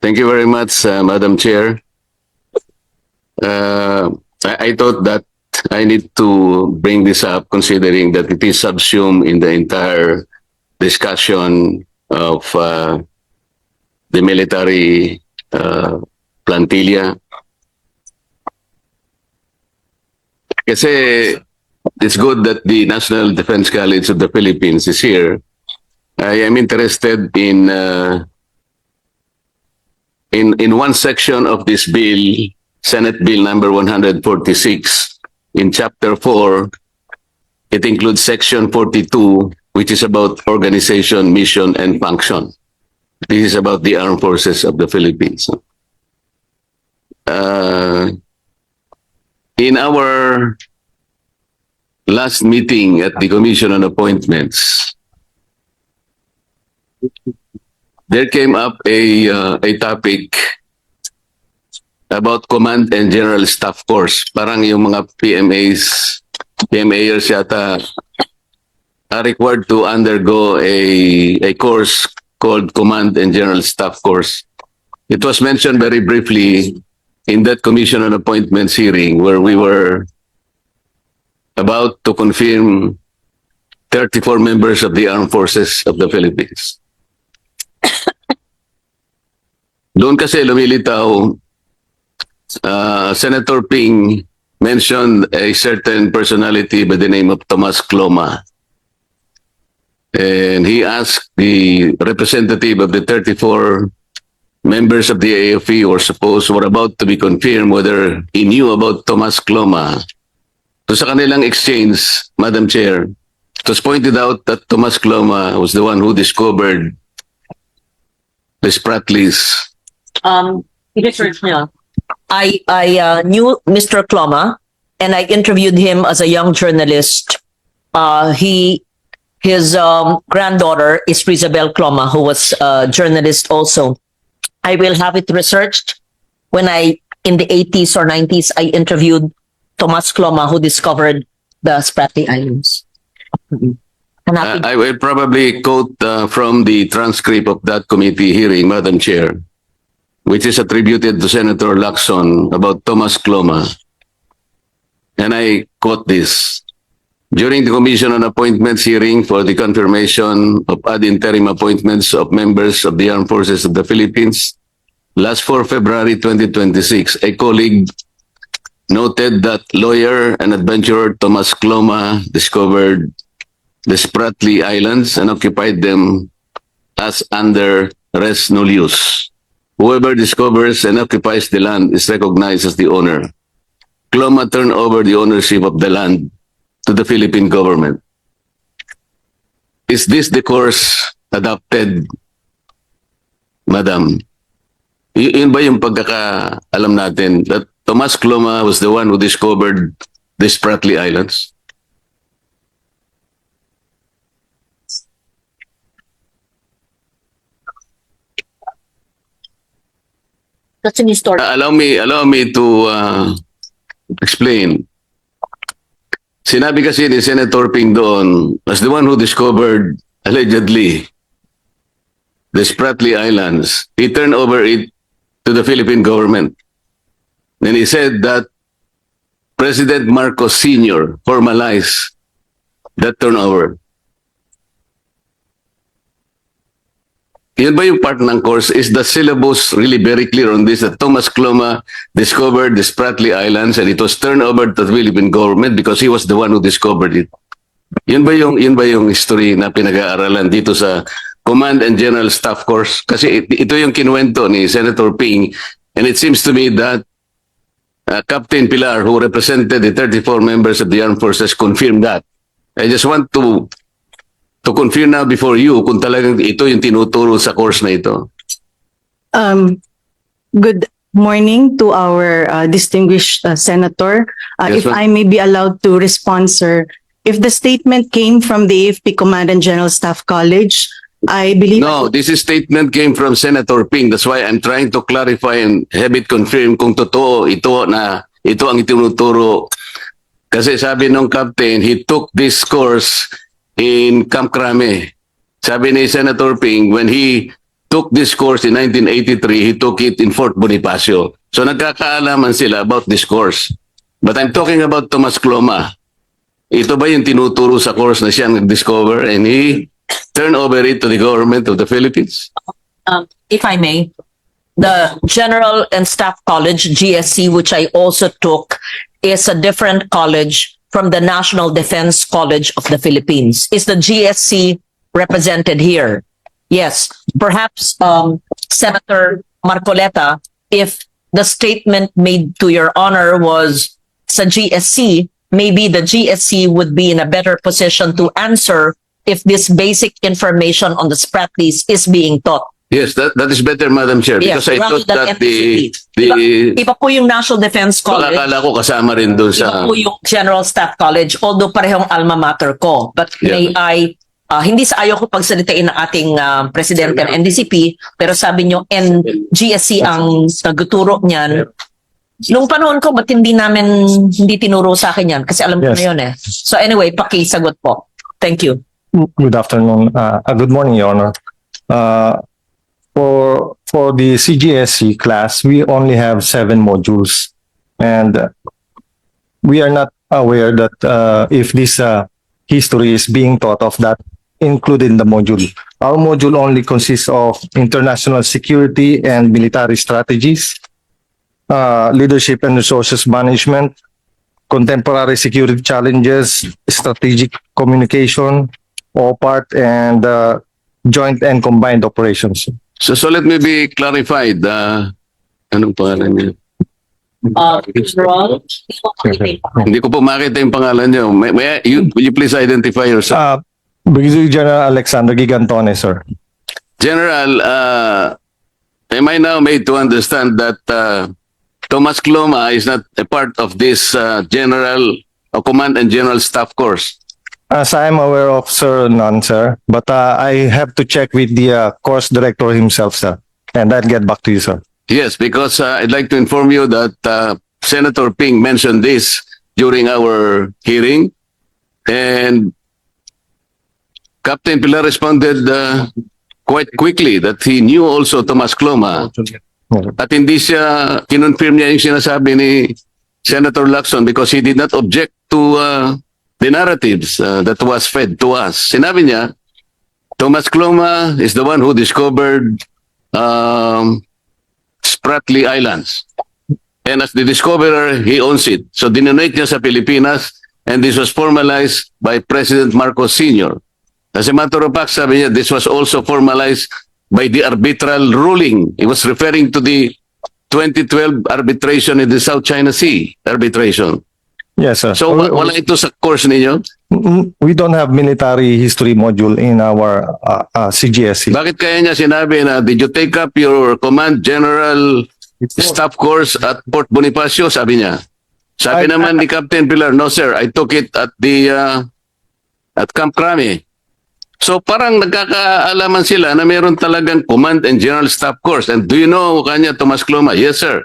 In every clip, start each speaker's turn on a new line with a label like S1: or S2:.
S1: Thank you very much, Madam Chair. I thought that I need to bring this up considering that it is subsumed in the entire discussion of the military plantilla. Kasi it's good that the National Defense College of the Philippines is here. I am interested in one section of this bill, Senate Bill number 146, in Chapter 4, it includes Section 42, which is about organization, mission, and function. This is about the armed forces of the Philippines. In our last meeting at the Commission on Appointments, there came up a topic about Command and General Staff Course. Parang yung mga PMAers yata are required to undergo a course called Command and General Staff Course. It was mentioned very briefly in that Commission on Appointments hearing where we were about to confirm 34 members of the Armed Forces of the Philippines. Doon kasi lumilitaw, Senator Ping mentioned a certain personality by the name of Tomas Cloma. And he asked the representative of the 34 members of the AFE were about to be confirmed whether he knew about Tomas Cloma. So sa kanilang exchange, Madam Chair, it was pointed out that Tomas Cloma was the one who discovered the Spratlys.
S2: Research niya. I knew Mr. Cloma and I interviewed him as a young journalist. His granddaughter is Rizabel Cloma, who was a journalist also. I will have it researched. When in the 80s or 90s, I interviewed Tomas Cloma, who discovered the Spratly Islands.
S1: I will probably quote from the transcript of that committee hearing, Madam Chair, which is attributed to Senator Lacson about Tomas Cloma. And I quote this. During the Commission on Appointments hearing for the confirmation of ad interim appointments of members of the Armed Forces of the Philippines, last 4 February 2026, a colleague noted that lawyer and adventurer Tomas Cloma discovered the Spratly Islands and occupied them as under res nullius. Whoever discovers and occupies the land is recognized as the owner. Cloma turned over the ownership of the land to the Philippine government. Is this the course adopted, Madam? Yun ba yung pagkakaalam natin that Tomas Cloma was the one who discovered the Spratly Islands?
S2: That's an story.
S1: Allow me to explain. Sinabi kasi ni Senator Ping doon, as the one who discovered, allegedly, the Spratly Islands, he turned over it to the Philippine government. And he said that President Marcos Sr. formalized that turnover. Yun ba yung part ng course? Is the syllabus really very clear on this? That Tomas Cloma discovered the Spratly Islands and it was turned over to the Philippine government because he was the one who discovered it. Yun ba yung history na pinag-aaralan dito sa Command and General Staff Course? Kasi ito yung kinuwento ni Senator Ping, and it seems to me that Captain Pilar, who represented the 34 members of the armed forces, confirmed that. I just want to confirm now before you kung talagang ito yung tinuturo sa course na ito.
S3: Good morning to our distinguished senator.
S1: Yes,
S3: If
S1: ma'am.
S3: I may be allowed to respond, sir. If the statement came from the AFP Command and General Staff College, I believe...
S1: No, this statement came from Senator Ping. That's why I'm trying to clarify and have it confirmed kung totoo ito ang itinuturo. Kasi sabi nung captain, he took this course in Camp Crame. Sabi ni Senator Ping, when he took this course in 1983, he took it in Fort Bonifacio. So nagkakaalaman sila about this course. But I'm talking about Tomas Cloma. Ito ba yung tinuturo sa course na siya nag-discover and he turned over it to the government of the Philippines?
S2: If I may, the General and Staff College, GSC, which I also took, is a different college from the National Defense College of the Philippines. Is the GSC represented here? Yes. Perhaps, Senator Marcoleta, if the statement made to your honor was sa GSC, maybe the GSC would be in a better position to answer if this basic information on the Spratlys is being taught.
S1: Yes, that is better, Madam Chair, because I
S2: rather
S1: thought
S2: than
S1: that the
S2: Iba po yung National Defense College.
S1: akala ko kasama rin doon
S2: Iba
S1: sa
S2: po yung General Staff College, although parehong alma mater ko. But may I, hindi sa ayaw ko pagsalitain ng ating presidente ng NDCP, pero sabi nyo, GSC ang nagtuturo niyan. Nung panahon ko, ba't hindi tinuro sa akin yan? Kasi alam ko
S4: Yes.
S2: na yun eh. So anyway, pakisagot po. Thank you.
S4: Good afternoon. Good morning, Your Honor. For the CGSC class, we only have 7 modules, and we are not aware that if this history is being taught of that included in the module. Our module only consists of international security and military strategies, leadership and resources management, contemporary security challenges, strategic communication, OPART, and joint and combined operations.
S1: So let me be clarified. Anong pangalan niya?
S2: Ron?
S1: Hindi ko po makita yung pangalan niyo. Will you please identify yourself?
S4: Brigadier General Alexander Gigantone, sir.
S1: General, am I now made to understand that Tomas Cloma is not a part of this Command and General Staff course?
S4: As I'm aware of, sir, none, sir. But I have to check with the course director himself, sir. And I'll get back to you, sir.
S1: Yes, because I'd like to inform you that Senator Ping mentioned this during our hearing, and Captain Pilar responded quite quickly that he knew also Tomas Cloma. At hindi siya, kinonfirm niya yung sinasabi ni Senator Lacson because he did not object to the narratives that was fed to us. Sinabi niya, Tomas Cloma is the one who discovered Spratly Islands. And as the discoverer, he owns it. So dinonate niya sa Pilipinas, and this was formalized by President Marcos Sr. As a matter of fact, sabi niya, this was also formalized by the arbitral ruling. He was referring to the 2012 arbitration in the South China Sea arbitration.
S4: Yes, sir.
S1: So wala ito sa course ninyo?
S4: We don't have military history module in our CGSC.
S1: Bakit kaya niya sinabi na, did you take up your Command General Staff course at Port Bonifacio? Sabi niya. Sabi naman ni Captain Pilar, no sir, I took it at at Camp Crame. So parang nagkakaalaman sila na meron talagang Command and General Staff course. And do you know kanya Tomas Cloma? Yes sir.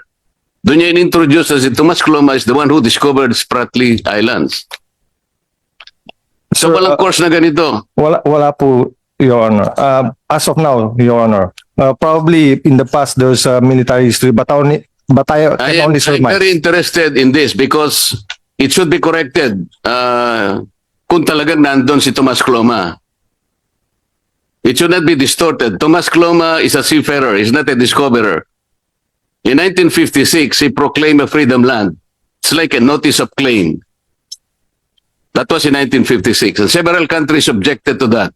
S1: Doon niya in-introduce na si Tomas Cloma is the one who discovered Spratly Islands. So
S4: Sir,
S1: walang course na ganito.
S4: Wala po, Your Honor. As of now, Your Honor, probably in the past there's a military history, but I can only
S1: I'm
S4: surmise.
S1: very interested in this because it should be corrected kung talagang nandun si Tomas Cloma. It should not be distorted. Tomas Cloma is a seafarer. He's not a discoverer. In 1956, he proclaimed a freedom land. It's like a notice of claim. That was in 1956. And several countries objected to that.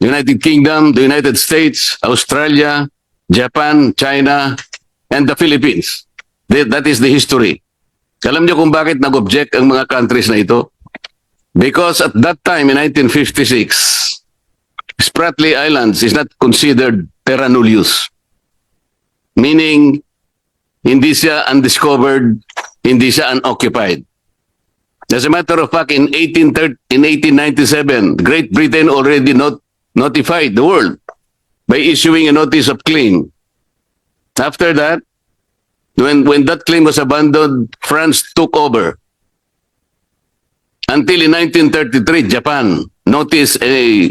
S1: United Kingdom, the United States, Australia, Japan, China, and the Philippines. That is the history. Alam niyo kung bakit nag-object ang mga countries na ito? Because at that time, in 1956, Spratly Islands is not considered terra nullius. Meaning, hindi siya undiscovered, hindi siya unoccupied. As a matter of fact, in 1897, Great Britain already notified the world by issuing a notice of claim. After that, when that claim was abandoned, France took over. Until in 1933, Japan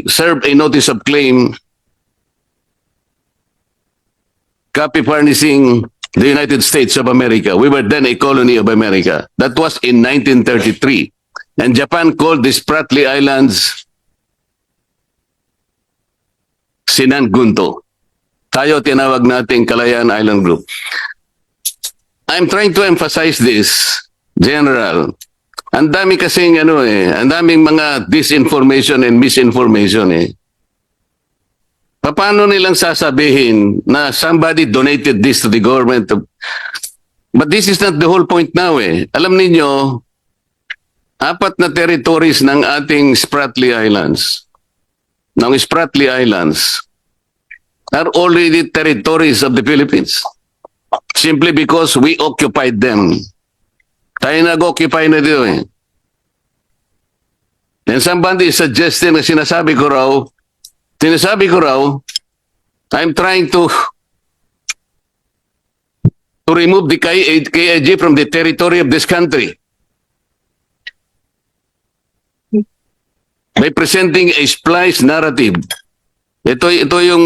S1: served a notice of claim copy furnishing the United States of America. We were then a colony of America. That was in 1933. And Japan called the Spratly Islands Sinangunto. Tayo tinawag nating Kalayaan Island Group. I'm trying to emphasize this, General. Ang dami kasing ang daming mga disinformation and misinformation eh. Paano nilang sasabihin na somebody donated this to the government? But this is not the whole point now eh. Alam ninyo, 4 na territories ng ating Spratly Islands, are already territories of the Philippines. Simply because we occupied them. Tayo nag-occupy na dito eh. And somebody is suggesting na sinasabi ko raw, I'm trying to remove the KIG from the territory of this country by presenting a spliced narrative. Ito yung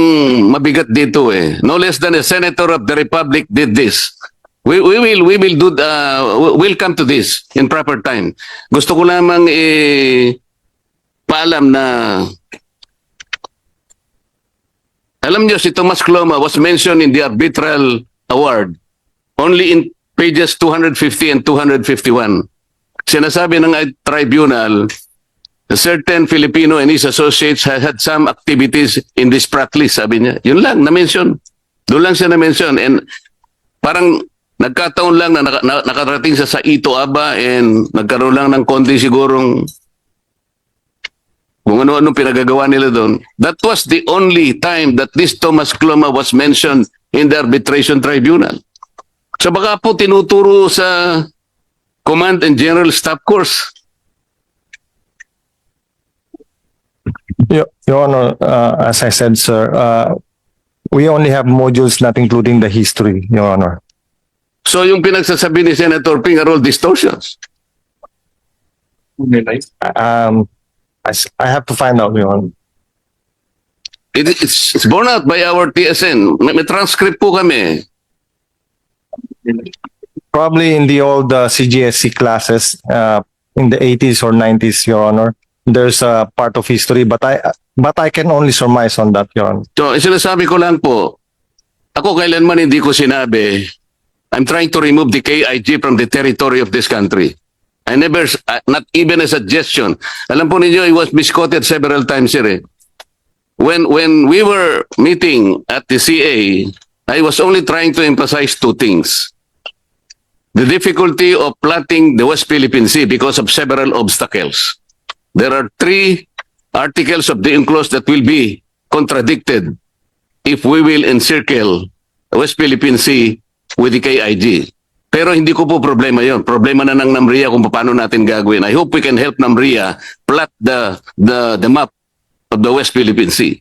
S1: mabigat dito eh. No less than a senator of the republic did this. We'll come to this in proper time. Gusto ko lamang paalam na alam niyo si Tomas Cloma was mentioned in the arbitral award only in pages 250 and 251. Sinasabi ng tribunal, a certain Filipino and his associates had some activities in this Spratly, sabi niya. Yun lang, na-mention. Doon lang siya na-mention. And parang nagkataon lang na nakarating sa Ito Aba and nagkaroon lang ng konti sigurong kung ano-ano pinagagawa nila doon. That was the only time that this Tomas Cloma was mentioned in the arbitration tribunal. So baka po tinuturo sa Command and General Staff Course.
S4: Your Honor, as I said, sir, we only have modules not including the history, Your Honor.
S1: So yung pinagsasabi ni Senator Ping are all distortions.
S4: I have to find out, Your Honor.
S1: It's borne out by our TSN. May transcript po kami.
S4: Probably in the old CGSC classes in the 80s or 90s, Your Honor. There's a part of history, but I can only surmise on that, Your Honor.
S1: So, sinasabi ko lang po, ako kailanman hindi ko sinabi, I'm trying to remove the KIG from the territory of this country. I never, not even a suggestion. Alam po ninyo, it was misquoted several times here. When we were meeting at the CA, I was only trying to emphasize 2 things. The difficulty of plotting the West Philippine Sea because of several obstacles. There are 3 articles of the UNCLOS that will be contradicted if we will encircle the West Philippine Sea with the KIG. Pero hindi ko po problema yon. Problema na ng NAMRIA kung paano natin gagawin. I hope we can help NAMRIA plot the map of the West Philippine Sea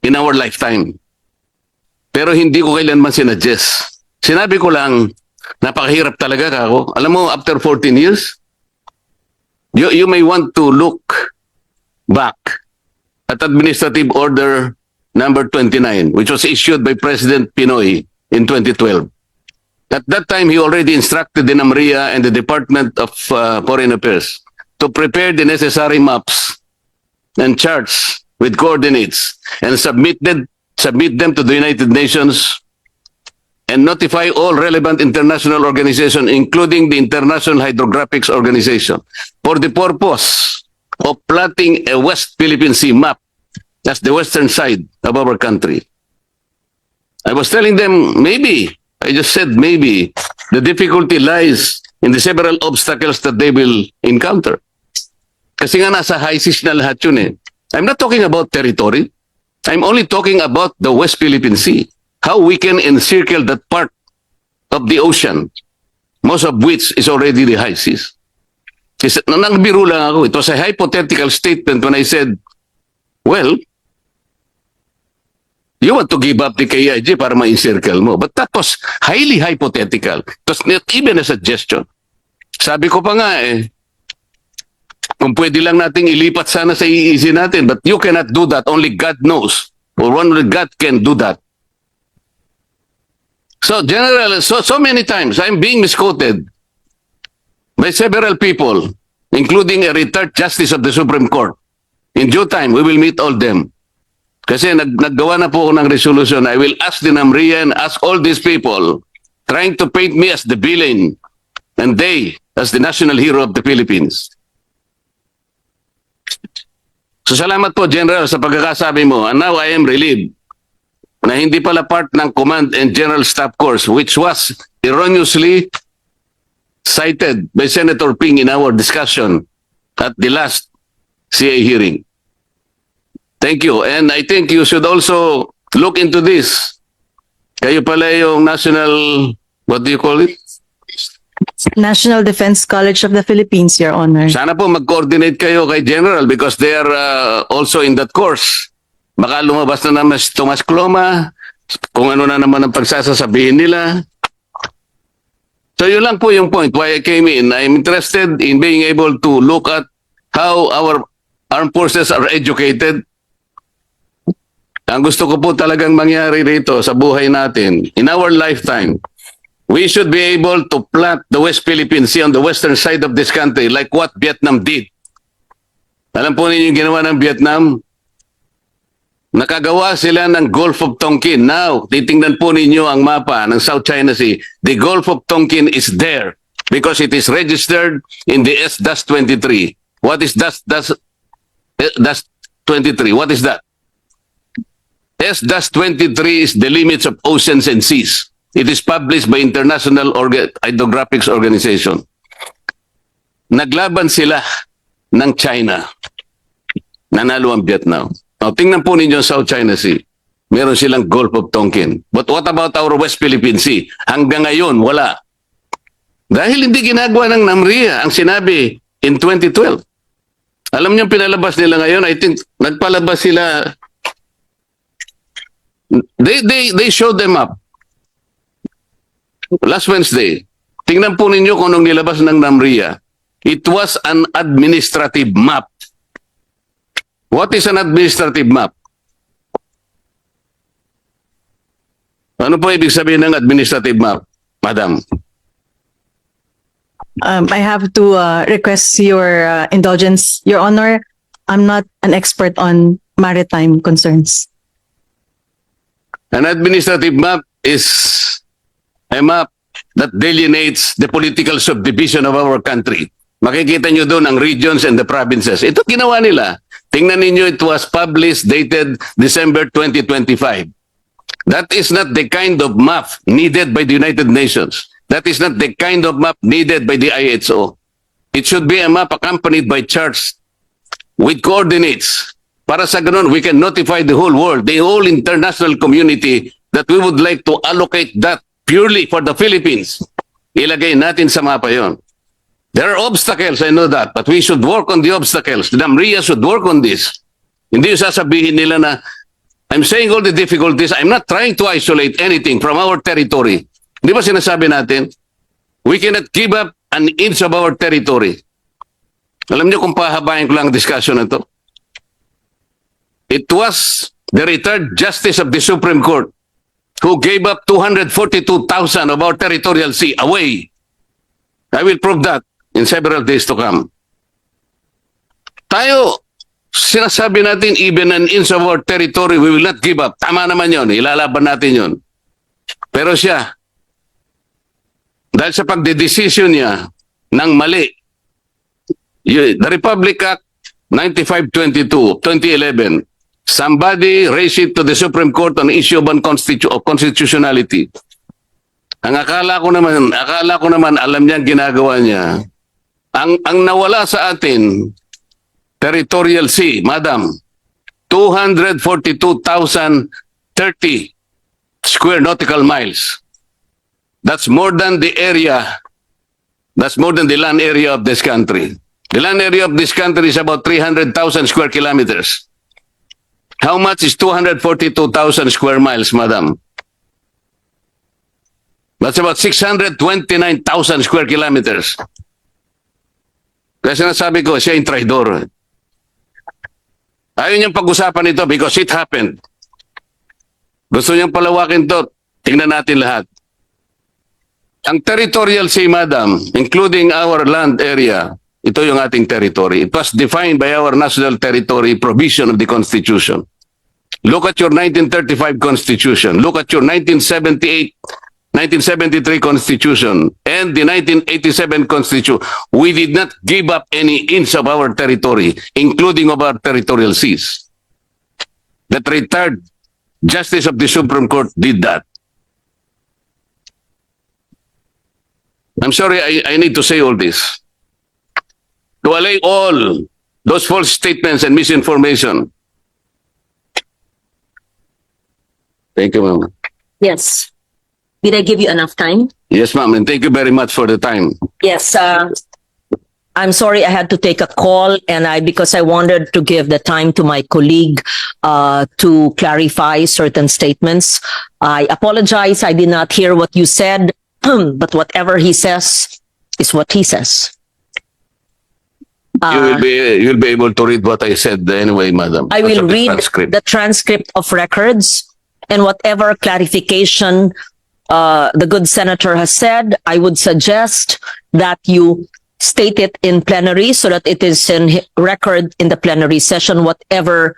S1: in our lifetime. Pero hindi ko kailanman sinadjust. Sinabi ko lang, napakahirap talaga kako. Alam mo, after 14 years, you may want to look back at Administrative Order number 29, which was issued by President Pinoy in 2012. At that time, he already instructed the NAMRIA and the Department of Foreign Affairs to prepare the necessary maps and charts with coordinates and submit them to the United Nations and notify all relevant international organizations, including the International Hydrographics Organization, for the purpose of plotting a West Philippine Sea map as the western side of our country. I was telling them, maybe, I just said maybe, the difficulty lies in the several obstacles that they will encounter. Kasi nga nasa high seas na lahat yun eh. I'm not talking about territory. I'm only talking about the West Philippine Sea. How we can encircle that part of the ocean, most of which is already the high seas. Kasi nangbiro lang ako. It was a hypothetical statement when I said, well, you want to give up the KIG para ma-encircle mo. But that was highly hypothetical. It was not even a suggestion. Sabi ko pa nga kung pwede lang nating ilipat sana sa EEZ natin, but you cannot do that. Only God knows. Or only God can do that. So, General, so many times I'm being misquoted by several people, including a retired justice of the Supreme Court. In due time, we will meet all them. Kasi naggawa na po ako ng resolution. I will ask the NAMRIA and ask all these people trying to paint me as the villain and they as the national hero of the Philippines. So salamat po, General, sa pagkakasabi mo. And now I am relieved na hindi pala part ng Command and General Staff Course, which was erroneously cited by Senator Ping in our discussion at the last CA hearing. Thank you. And I think you should also look into this. Kayo pala yung national, what do you call it?
S3: National Defense College of the Philippines, Your Honor.
S1: Sana po mag-coordinate kayo kay General because they are also in that course. Baka lumabas na naman si Tomas Cloma, kung ano na naman ang pagsasasabihin nila. So yun lang po yung point why I came in. I'm interested in being able to look at how our armed forces are educated. Ang gusto ko po talagang mangyari rito sa buhay natin, in our lifetime, we should be able to plant the West Philippine Sea on the western side of this country like what Vietnam did. Alam po ninyo yung ginawa ng Vietnam? Nakagawa sila ng Gulf of Tonkin. Now, titingnan po ninyo ang mapa ng South China Sea. The Gulf of Tonkin is there because it is registered in the S-23. What is S-23? What is that? S-23 is the limits of oceans and seas. It is published by International Hydrographic Organization. Naglaban sila ng China. Nanalo ang Vietnam. Now, tingnan po ninyo South China Sea. Meron silang Gulf of Tonkin. But what about our West Philippine Sea? Hanggang ngayon, wala. Dahil hindi ginagawa ng NAMRIA ang sinabi in 2012. Alam niyo pinalabas nila ngayon? I think nagpalabas sila. They showed them up. Last Wednesday. Tingnan po ninyo kung anong nilabas ng NAMRIA. It was an administrative map. What is an administrative map? Ano po ibig sabihin ng administrative map, Madam?
S3: I have to request your indulgence, Your Honor. I'm not an expert on maritime concerns.
S1: An administrative map is a map that delineates the political subdivision of our country. Makikita nyo doon ang regions and the provinces. Ito ginawa nila. Tingnan ninyo, it was published, dated December 2025. That is not the kind of map needed by the United Nations. That is not the kind of map needed by the IHO. It should be a map accompanied by charts with coordinates. Para sa ganun, we can notify the whole world, the whole international community that we would like to allocate that purely for the Philippines. Ilagay natin sa mapa yon. There are obstacles, I know that, but we should work on the obstacles. The NAMRIA should work on this. Hindi yung sasabihin nila na, I'm saying all the difficulties, I'm not trying to isolate anything from our territory. Di ba sinasabi natin, we cannot give up an inch of our territory. Alam niyo kung pahabayin ko lang ang discussion na to? It was the retired justice of the Supreme Court who gave up 242,000 of our territorial sea away. I will prove that in several days to come. Tayo, sinasabi natin even an inch of our territory we will not give up. Tama naman yon, ilalaban natin yon. Pero siya, dahil sa pagdedesisyon niya ng mali, the Republic Act 9522, 2011, somebody raised it to the Supreme Court on issue of constitutionality. Ang akala ko naman alam niya ang ginagawa niya. Ang nawala sa atin, territorial sea, Madam, 242,030 square nautical miles. That's more than the area, that's more than the land area of this country. The land area of this country is about 300,000 square kilometers. How much is 242,000 square miles, Madam? That's about 629,000 square kilometers. Kasi nasabi ko, siya yung traidor. Ayaw niyang pag-usapan ito because it happened. Gusto niyang palawakin to, tingnan natin lahat. Ang territorial sea, madam, including our land area, ito yung ating territory. It was defined by our national territory provision of the Constitution. Look at your 1935 Constitution. Look at your 1973 Constitution and the 1987 Constitution. We did not give up any inch of our territory, including of our territorial seas. The retired Justice of the Supreme Court did that. I'm sorry, I need to say all this. To allay all those false statements and misinformation. Thank you, ma'am.
S2: Yes. Did I give you enough time?
S1: Yes, ma'am, and thank you very much for the time.
S2: Yes. I'm sorry I had to take a call because I wanted to give the time to my colleague to clarify certain statements. I apologize. I did not hear what you said, but whatever he says is what he says.
S1: You'll be able to read what I said anyway, madam.
S2: I will
S1: Also the
S2: read
S1: transcript.
S2: the transcript of records and whatever clarification the good senator has said. I would suggest that you state it in plenary so that it is in record in the plenary session, whatever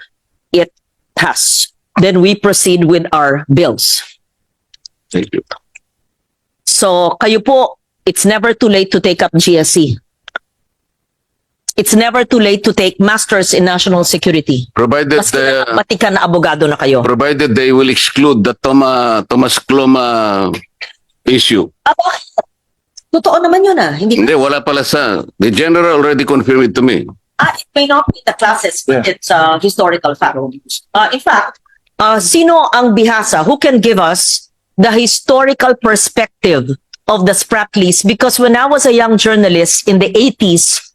S2: it has. Then we proceed with our bills.
S1: Thank you.
S2: So kayo po, it's never too late to take up GSC. It's never too late to take Masters in National Security.
S1: Provided
S2: Maski batikan na abogado na kayo.
S1: provided they will exclude the Thomas Cloma issue.
S2: Totoo naman yun ah. Hindi
S1: Hindi, wala pala sa... The general already confirmed it to me.
S2: it may not be the classes, but it's historical fact. In fact, sino ang bihasa? Who can give us the historical perspective of the Spratlys? Because when I was a young journalist in the 80s,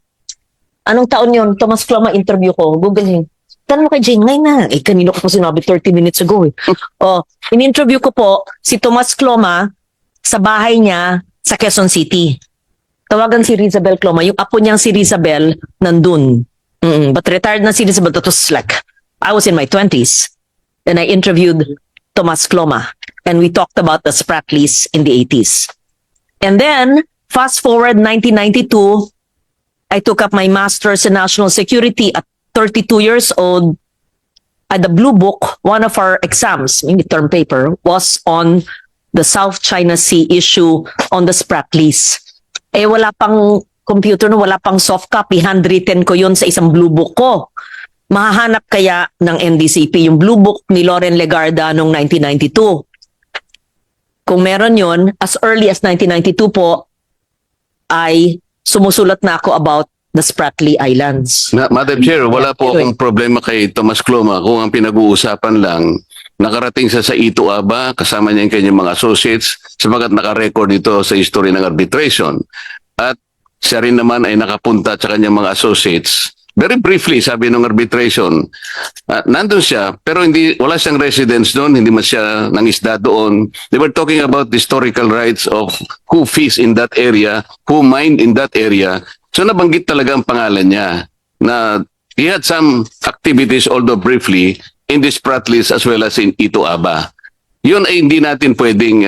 S2: anong taon yun? Thomas Cloma interview ko. Googlehin. Tanong mo kay Jane, ngayon na. Kanino ko po sinabi 30 minutes ago. In-interview ko po si Thomas Cloma sa bahay niya sa Quezon City. Tawagan si Rizabel Cloma. Yung apo niyang si Rizabel nandun. But retired na si Rizabel. That was like, I was in my 20s. Then I interviewed Thomas Cloma. And we talked about the Spratlys in the 80s. And then, fast forward 1992, I took up my master's in national security at 32 years old. At the Blue Book, one of our exams, in the term paper, was on the South China Sea issue on the Spratlys. Wala pang computer no, wala pang soft copy. Handwritten ko yun sa isang Blue Book ko. Mahahanap kaya ng NDCP yung Blue Book ni Loren Legarda noong 1992. Kung meron yun, as early as 1992 po, ay sumusulat na ako about the Spratly Islands.
S1: Madam Chair, wala po akong problema kay Thomas Cloma kung ang pinag-uusapan lang, nakarating siya sa Ito Aba, kasama niya yung kanyang mga associates, sapagat nakarecord ito sa history ng arbitration. At siya rin naman ay nakapunta sa kanyang mga associates. Very briefly, sabi ng arbitration, nandun siya, pero wala siyang residence doon, hindi man siya nangisda doon. They were talking about the historical rights of who fish in that area, who mine in that area. So nabanggit talaga ang pangalan niya na he had some activities, although briefly, in the Spratlys as well as in Ito Aba. Yun ay hindi natin pwedeng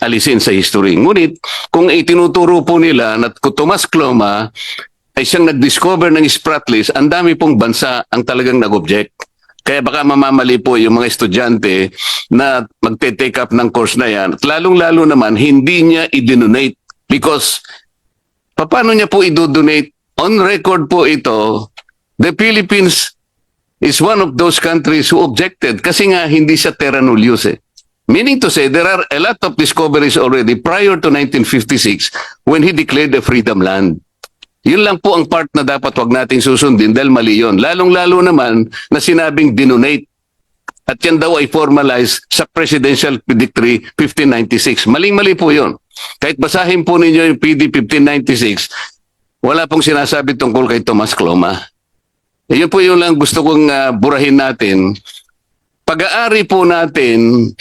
S1: alisin sa history. Ngunit kung itinuturo po nila na Thomas Cloma ay siyang nag-discover ng Spratlys, ang dami pong bansa ang talagang nag-object. Kaya baka mamamali po yung mga estudyante na magte-take up ng course na yan. At lalong-lalo naman, hindi niya i-donate because paano niya po i-donate? On record po ito, the Philippines is one of those countries who objected kasi nga hindi siya terra nullius eh. Meaning to say, there are a lot of discoveries already prior to 1956 when he declared a freedom land. Yun lang po ang part na dapat wag nating susundin dahil mali yun. Lalong-lalo naman na sinabing dinonate. At yan daw ay formalized sa Presidential Decree 1596. Maling-mali po yun. Kahit basahin po ninyo yung PD 1596, wala pong sinasabi tungkol kay Thomas Cloma. Yun po yung lang gusto kong burahin natin. Pag-aari po natin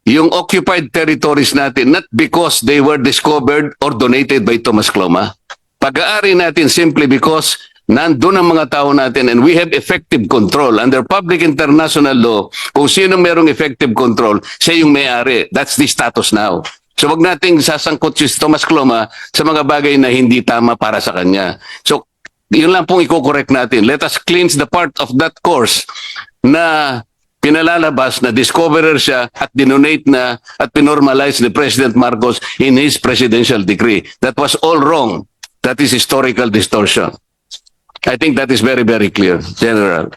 S1: yung occupied territories natin not because they were discovered or donated by Thomas Cloma. Pag-aari natin simply because nandun ang mga tao natin and we have effective control. Under public international law, kung sino merong effective control, siya yung may-ari. That's the status now. So wag nating sasangkot si Thomas Cloma sa mga bagay na hindi tama para sa kanya. So yun lang pong i-correct natin. Let us cleanse the part of that course na pinalalabas na discoverer siya at dinonate na at pinormalize ni President Marcos in his presidential decree. That was all wrong. That is historical distortion. I think that is very, very clear, General.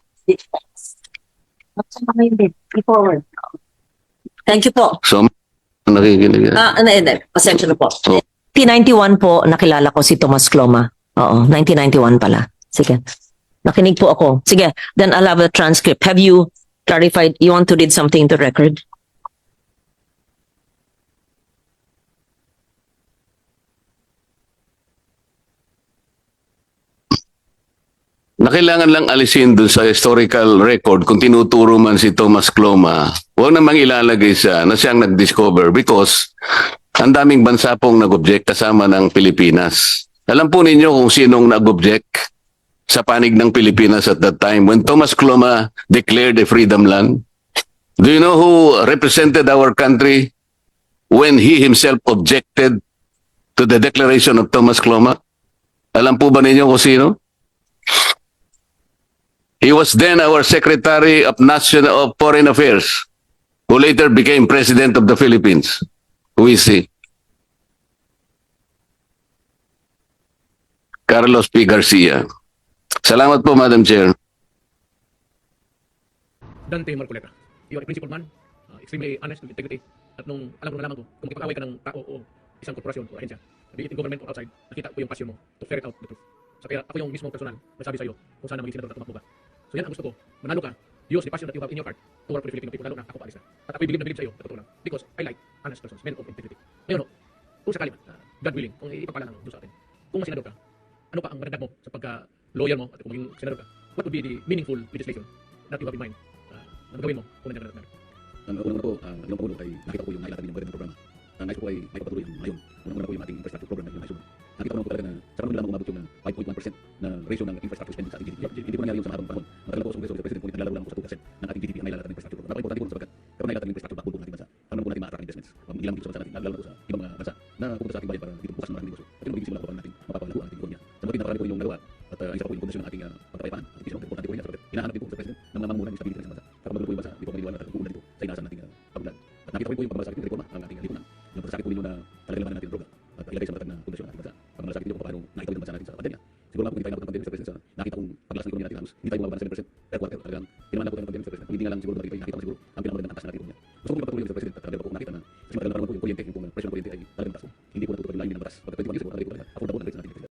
S2: Forward. Thank you po.
S1: So, nakikinig.
S2: Hindi. Pasensya na po.
S1: Oh.
S2: 1991 po, nakilala ko si Tomas Cloma. Oo, 1991 pala. Sige. Nakinig po ako. Sige, then I'll have a transcript. Have you clarified, you want to read something to record?
S1: Na kailangan lang alisin dun sa historical record kung tinuturo man si Thomas Cloma, huwag namang ilalagay siya na siyang nag-discover because ang daming bansa pong nag-object kasama ng Pilipinas. Alam po ninyo kung sinong nag-object sa panig ng Pilipinas at that time when Thomas Cloma declared a freedom land? Do you know who represented our country when he himself objected to the declaration of Thomas Cloma? Alam po ba ninyo kung sino? He was then our Secretary of Foreign Affairs, who later became President of the Philippines. Who is he? Carlos P. Garcia. Salamat po, Madam Chair.
S5: Dante Marcoleta. You are a principled man, extremely honest with integrity. At nung alam ko na nalaman ko, kung makipag-away ka ng tao o isang korporasyon o ahensya, be it in government or outside, nakita ko yung passion mo to ferret out the truth. So kaya ako yung mismo personal na sabi sa iyo kung sana maging senador at tumakbo ka. So yan ang gusto ko. Manalo ka. Use the passion that you have in your heart to work for the Filipino people. Lalo na ako paalis na. At ako'y bilib na bilib sa iyo. Sa totoo lang. Because I like honest persons, men of integrity. Ngayon, kung sakali man, God willing, kung ipagpala ng Diyos sa atin, kung senador ka, ano pa ang maragdag mo sa pagka-lawyer mo at kung maging senador ka? What would be the meaningful legislation that you have in mind na gawin mo kung nandiyan ka na?
S6: Ang unang-una po, Ginoong Pangulo, ay nakita ko po yung nailatag ninyong magandang programa. Ang nais ko ay may patuloy ngayon. Unang-una po yung ating infrastructure program na yung nais ko. Nakita ko naman po talaga na sa panahon lamang umabot yung 5.1% na ratio ng infrastructure spending sa ating GDP. Hindi po nangyari yung sa mahabang panahon. Matagal po sa Kongreso, Mr. President, ngunit naglalaro lang po sa 2% ng ating GDP ang nailatag ng infrastructure program. Napaka-importante po sapagkat kapag nailatag ng infrastructure backbone po ng ating bansa, paano po natin ma-attract investments? Hindi lang dito sa bansa natin, lalo po sa ibang bansa na pupunta sa ating bayan para dito bukas ng maraming negosyo. At yun magiging simula po para natin mapapalago ang ating ekonomiya. Sa mga nakarami po yung nagawa at isa pa po yung kondisyon ng ating pagkapayapaan. At isa po importante po rin yan sapagkat hinahanap din po sa President ng mga mamunan yung stability ng bansa. Kapag magulo po yung bansa, di po maniniwala at uulan dito sa inaasahan nating pagbulan. At nakita ko po yung pagmalasakit ng reforma ang ating lipunan. Yung pagmasakit po ninyo na talagang labanan natin ang droga at ilagay sa matatag na kondisyon ng ating bansa. Pagmalasakit ninyo kung paano naitawid ang bansa natin sa pandemya. Siguro nga po hindi tayo nakapag ng pandemya sa President sa nakita kong paglakas ng ekonomiya natin halos hindi tayo bumaba ng 7% per quarter. Talagang tinaman na po tayo ng pandemya sa President. Kung hindi nga lang siguro nakita ko siguro ang pinamagandang taas na natin ekonomiya. Gusto ko pagpatuloy sa President at talaga po kung nakita na kasi matagal na naman po yung kuryente, yung presyo ng kuryente ay talagang taas po. Hindi po natutupad yung layunin ng batas. Pagka 21 years, affordable ang rates natin.